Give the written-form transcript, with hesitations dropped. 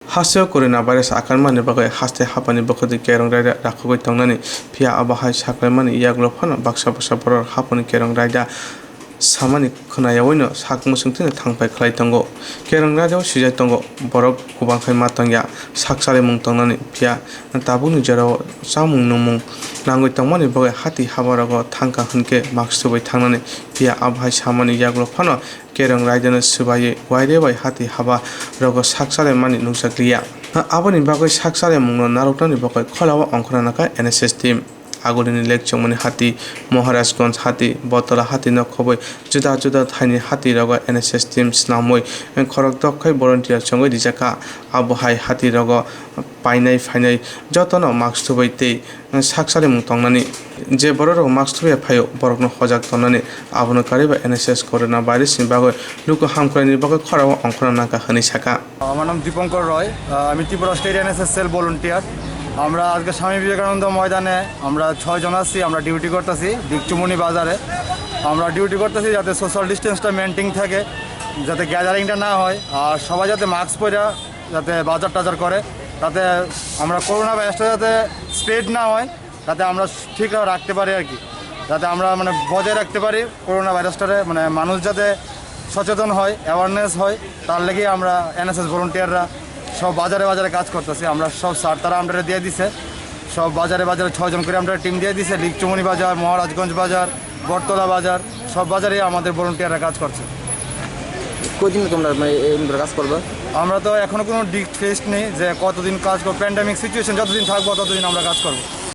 हास्यो corona भाइरास आकारमानि बागै हास्ते हापानि बखदि carrom रायदा राखोगै तंनानै फिया आबाहाय साख्लायमानि याग्लो फानो बाक्सा बाक्सा बर हापानि केरं रायदा सामानि खोनायावैनो साकमु सोंथिनो थांबाय खालाय तंगो केरं रायदाव सिजाय तंगो बरक गुबांखाय मातंया साकसाले मुं तंनानै फिया ताबुनि जेराव सामुं नमुं नांगै तंमानि बागै हाति हाबारागो थांका हनके माक्सुबै थांनानै फिया आबाहाय सामानि याग्लो फानो केरं रायदानो सुबायै वाइरेबाय हाति हाबा रगो साकसाले मानि नुजाग्रिया आबनि बागै साकसाले मुंनो नारकटानि बागै खलावा अंखरानाका एनएसएस टीम आगुलिनि लेकचंमनि हाति महाराजगंज हाति बतला हाति नखबै जुदा जुदा थाइनि हाति रगो एनएसएस टीम स्नामै खरक दखै भलन्टियार संगै दिजाका आबहाय हाति रगो पाइनाय फाइनाय जतन मार्क्स थुबैते साकसाले मुं तंनानै जे बररो मार्क्स थुबे फायो बरकनो हजाक तंनानै आबनो कारिबा एनएसएस कोरोना भाइरासनि बागै लुको हामख्रायनि बागै खरावा अंखरानाका हनै साका আমার নাম দীপঙ্কর রয় আমি Tripura state NSS cell volunteer আমরা আজকে স্বামী বিবেকানন্দ ময়দানে আমরা 6 জন আছি আমরা ডিউটি করতেছি দিকচুমনি বাজারে আমরা ডিউটি করতেছি যাতে সোশ্যাল ডিস্টেন্সটা মেনটেন থাকে যাতে গ্যাদারিংটা না হয় আর সবাই যাতে মাস্ক পরে যাতে বাজার টাজার করে তাতে আমরা করোনা ভাইরাসটা যাতে স্প্রেড না হয় যাতে আমরা ঠিক রাখতে পারি আর কি যাতে আমরা মানে বজায় রাখতে পারি করোনা ভাইরাসটারে মানে মানুষ যাতে সচেতন হয় অ্যাওয়ারনেস হয় তার লেগেই আমরা এনএসএস ভলান্টিয়াররা সব বাজারে বাজারে কাজ করতেছি আমরা সব স্যার তারা আমরা দিয়ে দিছে সব বাজারে বাজারে 6 জন করে আমরা টিম দিয়ে দিছে লিকচুমনি বাজার মহারাজগঞ্জ বাজার বটতলা বাজার সব বাজারেই আমাদের ভলান্টিয়াররা কাজ করছে কতদিন তোমরা কাজ করবে আমরা তো এখনো কোনো ডিক ফিক্সড নেই যে কতদিন কাজ করব প্যান্ডেমিক সিচুয়েশন যতদিন থাকবো ততদিন আমরা কাজ করবো